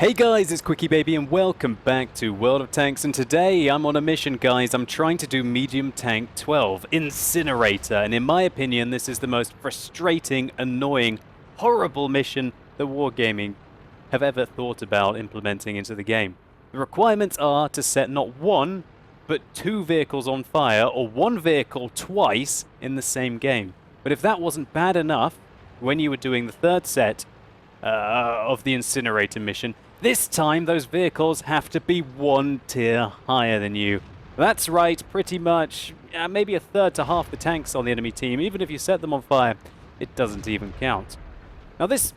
Hey guys, it's QuickyBaby and welcome back to World of Tanks, and today I'm on a mission, guys. I'm trying to do medium tank 12, Incinerator, and in my opinion this is the most frustrating, annoying, horrible mission that Wargaming have ever thought about implementing into the game. The requirements are to set not one, but two vehicles on fire, or one vehicle twice in the same game. But if that wasn't bad enough, when you were doing the third set of the Incinerator mission, this time those vehicles have to be one tier higher than you. That's right, pretty much maybe a third to half the tanks on the enemy team. Even if you set them on fire, it doesn't even count. Now this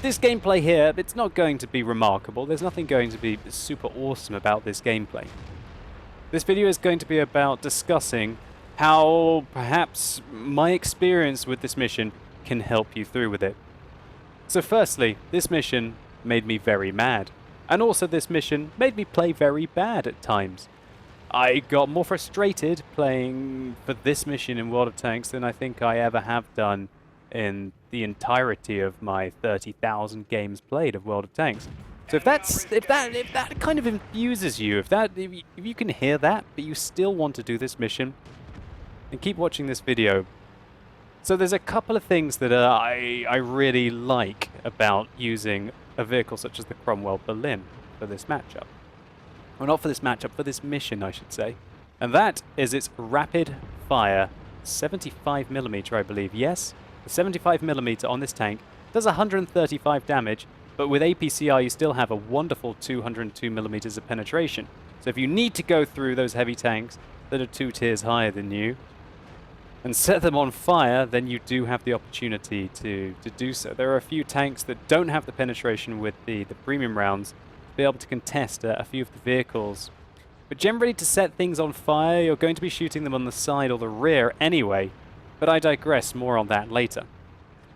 gameplay here, it's not going to be remarkable. There's nothing going to be super awesome about this gameplay. This video is going to be about discussing how perhaps my experience with this mission can help you through with it. So firstly, this mission made me very mad. And also this mission made me play very bad at times. I got more frustrated playing for this mission in World of Tanks than I think I ever have done in the entirety of my 30,000 games played of World of Tanks. So if that kind of infuses you, if you can hear that, but you still want to do this mission, then keep watching this video. So there's a couple of things that I really like about using a vehicle such as the Cromwell Berlin for this matchup. Well, not for this matchup, for this mission, I should say. And that is its rapid fire 75mm, I believe. Yes, the 75mm on this tank does 135 damage, but with APCR you still have a wonderful 202mm of penetration. So if you need to go through those heavy tanks that are 2 tiers higher than you and set them on fire, then you do have the opportunity to do so. There are a few tanks that don't have the penetration with the premium rounds to be able to contest a few of the vehicles. But generally, to set things on fire, you're going to be shooting them on the side or the rear anyway, but I digress, more on that later.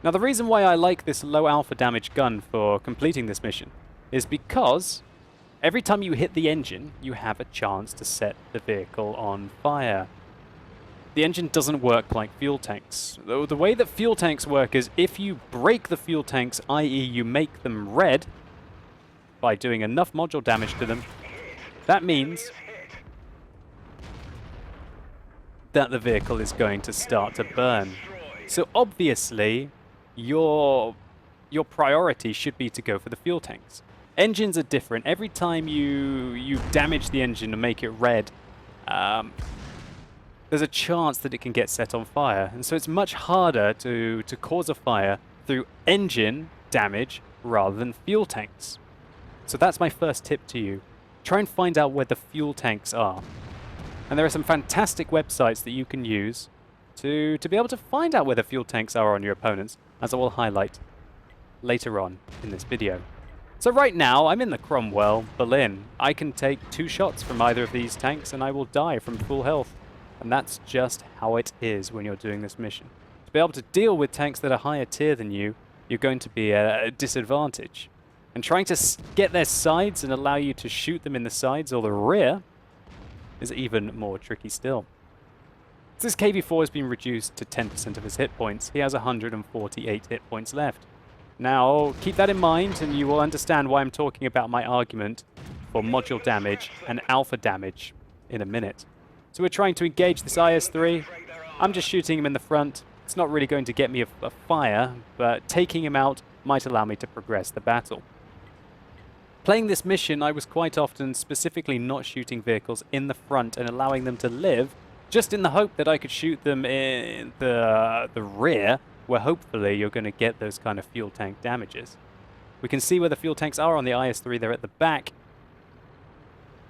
Now the reason why I like this low alpha damage gun for completing this mission is because every time you hit the engine, you have a chance to set the vehicle on fire. The engine doesn't work like fuel tanks. The way that fuel tanks work is if you break the fuel tanks, i.e. you make them red by doing enough module damage to them, that means that the vehicle is going to start to burn. So obviously, your priority should be to go for the fuel tanks. Engines are different. Every time you damage the engine and make it red, there's a chance that it can get set on fire. And so it's much harder to cause a fire through engine damage rather than fuel tanks. So that's my first tip to you. Try and find out where the fuel tanks are. And there are some fantastic websites that you can use to be able to find out where the fuel tanks are on your opponents, as I will highlight later on in this video. So right now, I'm in the Cromwell Berlin. I can take 2 shots from either of these tanks and I will die from full health. And that's just how it is when you're doing this mission. To be able to deal with tanks that are higher tier than you, you're going to be at a disadvantage. And trying to get their sides and allow you to shoot them in the sides or the rear is even more tricky still. This KV-4 has been reduced to 10% of his hit points. He has 148 hit points left. Now, keep that in mind and you will understand why I'm talking about my argument for module damage and alpha damage in a minute. So we're trying to engage this IS-3. I'm just shooting him in the front. It's not really going to get me a fire, but taking him out might allow me to progress the battle. Playing this mission, I was quite often specifically not shooting vehicles in the front and allowing them to live, just in the hope that I could shoot them in the rear, where hopefully you're going to get those kind of fuel tank damages. We can see where the fuel tanks are on the IS-3. They're at the back,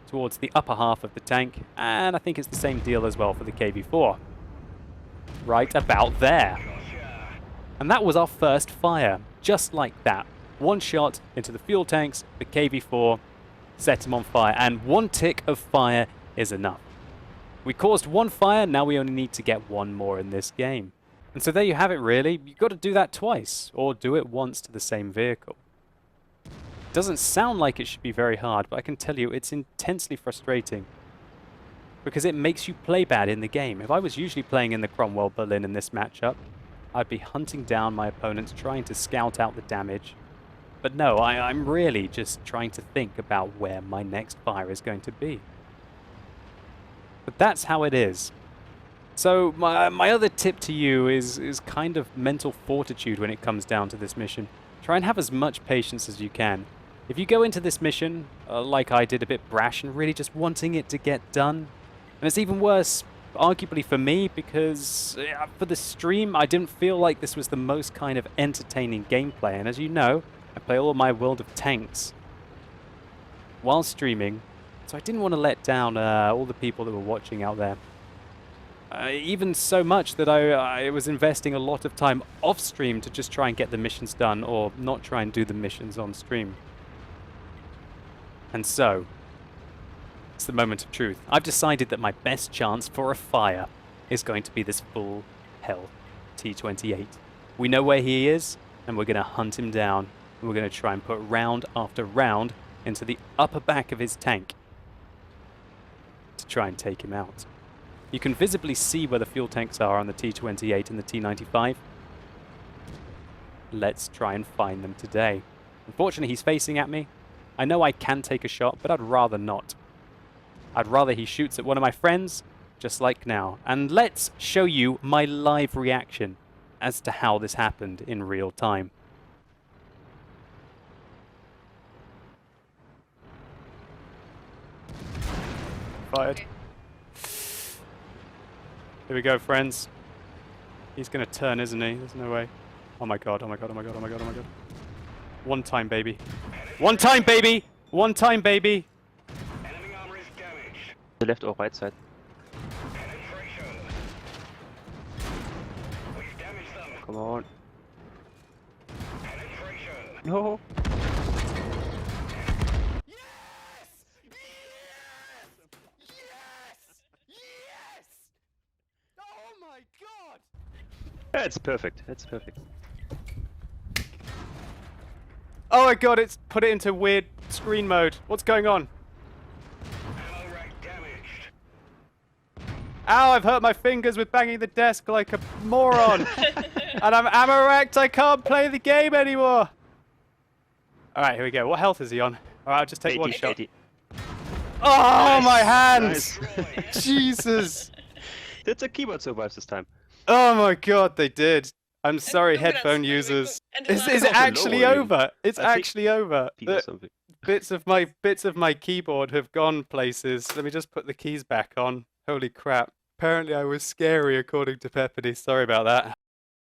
towards the upper half of the tank, and I think it's the same deal as well for the KV-4. Right about there. And that was our first fire, just like that. 1 shot into the fuel tanks, the KV-4, set him on fire, and 1 tick of fire is enough. We caused 1 fire, now we only need to get 1 more in this game. And so there you have it really, you've got to do that twice, or do it once to the same vehicle. Doesn't sound like it should be very hard, but I can tell you it's intensely frustrating because it makes you play bad in the game. If I was usually playing in the Cromwell Berlin in this matchup, I'd be hunting down my opponents, trying to scout out the damage, But no, I'm really just trying to think about where my next fire is going to be. But that's how it is. So my other tip to you is kind of mental fortitude when it comes down to this mission. Try and have as much patience as you can. If you go into this mission, like I did, a bit brash and really just wanting it to get done, and it's even worse, arguably for me, because for the stream, I didn't feel like this was the most kind of entertaining gameplay. And as you know, I play all of my World of Tanks while streaming, so I didn't want to let down all the people that were watching out there. Even so much that I was investing a lot of time off stream to just try and get the missions done, or not try and do the missions on stream. And so, it's the moment of truth. I've decided that my best chance for a fire is going to be this full health T-28. We know where he is, and we're going to hunt him down. And we're going to try and put round after round into the upper back of his tank to try and take him out. You can visibly see where the fuel tanks are on the T-28 and the T-95. Let's try and find them today. Unfortunately, he's facing at me. I know I can take a shot, but I'd rather not. I'd rather he shoots at one of my friends, just like now. And let's show you my live reaction as to how this happened in real time. Fired. Here we go, friends. He's gonna turn, isn't he? There's no way. Oh my god, oh my god, oh my god, oh my god, oh my god. One time, baby. One time, baby! One time, baby! Enemy armor is damaged. The left or right side. Penetration. We've damaged them. Come on. Penetration. No. Yes! Yes! Yes! Yes! Oh my god! That's perfect. That's perfect. Oh my god, it's put it into weird screen mode. What's going on? Ammo rack damaged. Ow, I've hurt my fingers with banging the desk like a moron. And I'm ammo racked, I can't play the game anymore. Alright, here we go. What health is he on? Alright, I'll just take 80, one shot. 80. Oh, my hands! Nice. Jesus! That's a keyboard survives this time. Oh my god, they did. I'm sorry, look at us, headphone very users. good. Is And it also actually lower, over? It's I think actually over. P or The something. bits of my keyboard have gone places. Let me just put the keys back on. Holy crap. Apparently I was scary according to Peppity. Sorry about that.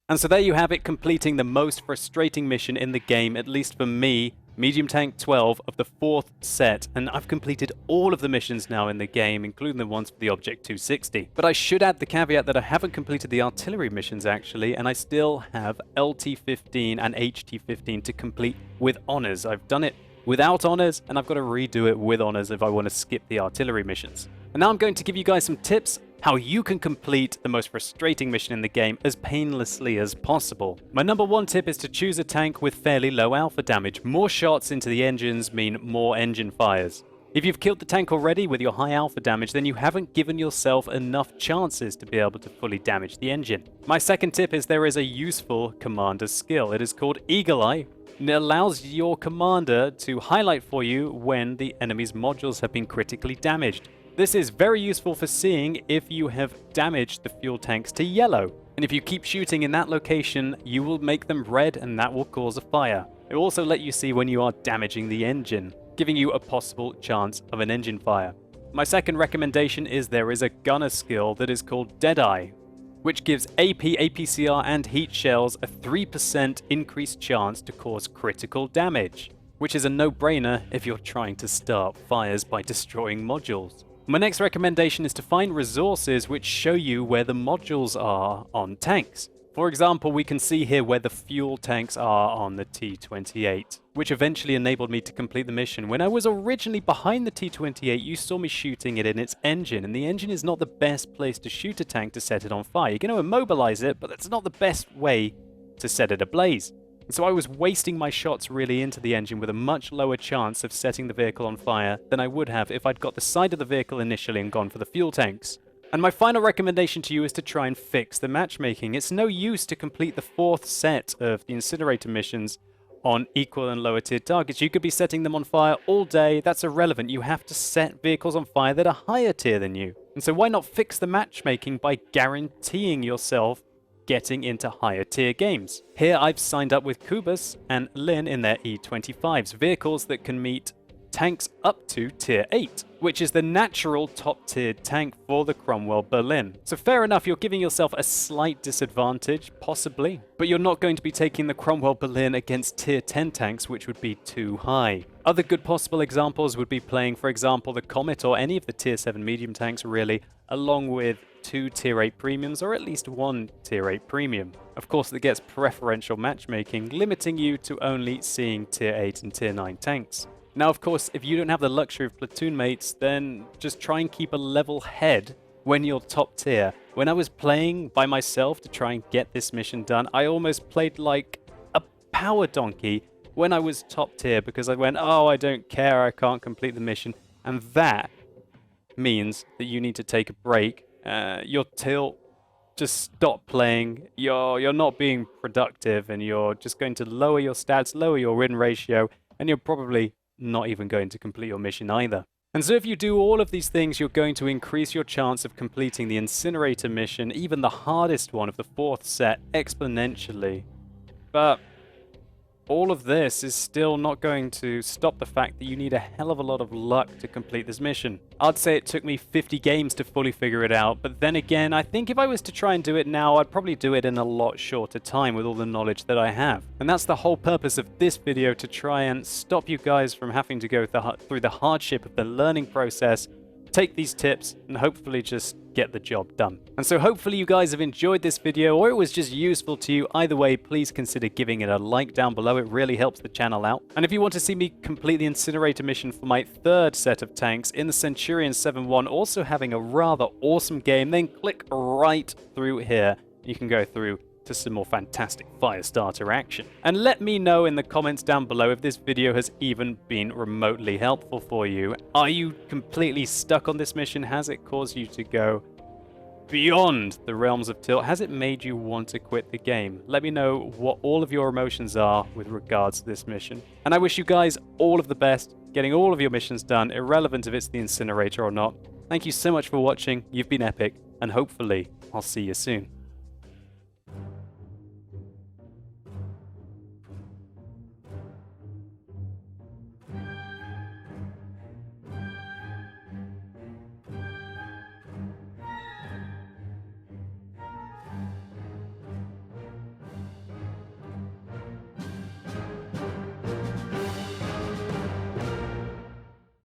And so there you have it, completing the most frustrating mission in the game, at least for me, Medium Tank 12 of the 4th set, and I've completed all of the missions now in the game, including the ones for the Object 260. But I should add the caveat that I haven't completed the artillery missions actually, and I still have LT-15 and HT-15 to complete with honors. I've done it without honors, and I've got to redo it with honors if I want to skip the artillery missions. And now I'm going to give you guys some tips how you can complete the most frustrating mission in the game as painlessly as possible. My number one tip is to choose a tank with fairly low alpha damage. More shots into the engines mean more engine fires. If you've killed the tank already with your high alpha damage, then you haven't given yourself enough chances to be able to fully damage the engine. My second tip is there is a useful commander skill. It is called Eagle Eye. And it allows your commander to highlight for you when the enemy's modules have been critically damaged. This is very useful for seeing if you have damaged the fuel tanks to yellow. And if you keep shooting in that location, you will make them red and that will cause a fire. It will also let you see when you are damaging the engine, giving you a possible chance of an engine fire. My second recommendation is there is a gunner skill that is called Deadeye, which gives AP, APCR and heat shells a 3% increased chance to cause critical damage, which is a no-brainer if you're trying to start fires by destroying modules. My next recommendation is to find resources which show you where the modules are on tanks. For example, we can see here where the fuel tanks are on the T-28, which eventually enabled me to complete the mission. When I was originally behind the T-28, you saw me shooting it in its engine, and the engine is not the best place to shoot a tank to set it on fire. You're going to immobilize it, but that's not the best way to set it ablaze. And so I was wasting my shots really into the engine with a much lower chance of setting the vehicle on fire than I would have if I'd got the side of the vehicle initially and gone for the fuel tanks. And my final recommendation to you is to try and fix the matchmaking. It's no use to complete the 4th set of the Incinerator missions on equal and lower tier targets. You could be setting them on fire all day. That's irrelevant. You have to set vehicles on fire that are higher tier than you. And so why not fix the matchmaking by guaranteeing yourself getting into higher tier games? Here I've signed up with Kubus and Lin in their E25s, vehicles that can meet tanks up to tier 8, which is the natural top tier tank for the Cromwell Berlin. So fair enough, you're giving yourself a slight disadvantage, possibly, but you're not going to be taking the Cromwell Berlin against tier 10 tanks, which would be too high. Other good possible examples would be playing, for example, the Comet or any of the tier 7 medium tanks really, along with 2 tier 8 premiums or at least 1 tier 8 premium. Of course, that gets preferential matchmaking, limiting you to only seeing tier 8 and tier 9 tanks. Now, of course, if you don't have the luxury of platoon mates, then just try and keep a level head when you're top tier. When I was playing by myself to try and get this mission done, I almost played like a power donkey when I was top tier because I went, oh, I don't care, I can't complete the mission. And that means that you need to take a break. Your tilt, just stop playing. You're not being productive and you're just going to lower your stats, lower your win ratio, and you're probably not even going to complete your mission either. And so if you do all of these things, you're going to increase your chance of completing the Incinerator mission, even the hardest one of the 4th set, exponentially. But all of this is still not going to stop the fact that you need a hell of a lot of luck to complete this mission. I'd say it took me 50 games to fully figure it out, but then again, I think if I was to try and do it now, I'd probably do it in a lot shorter time with all the knowledge that I have. And that's the whole purpose of this video, to try and stop you guys from having to go through the hardship of the learning process, take these tips, and hopefully just get the job done. And so hopefully you guys have enjoyed this video, or it was just useful to you. Either way, please consider giving it a like down below. It really helps the channel out. And if you want to see me complete the Incinerator mission for my 3rd set of tanks in the Centurion 7-1, also having a rather awesome game, then click right through here. You can go through to some more fantastic Firestarter action. And let me know in the comments down below if this video has even been remotely helpful for you. Are you completely stuck on this mission? Has it caused you to go beyond the realms of tilt? Has it made you want to quit the game? Let me know what all of your emotions are with regards to this mission. And I wish you guys all of the best, getting all of your missions done, irrelevant if it's the Incinerator or not. Thank you so much for watching. You've been epic, and hopefully I'll see you soon.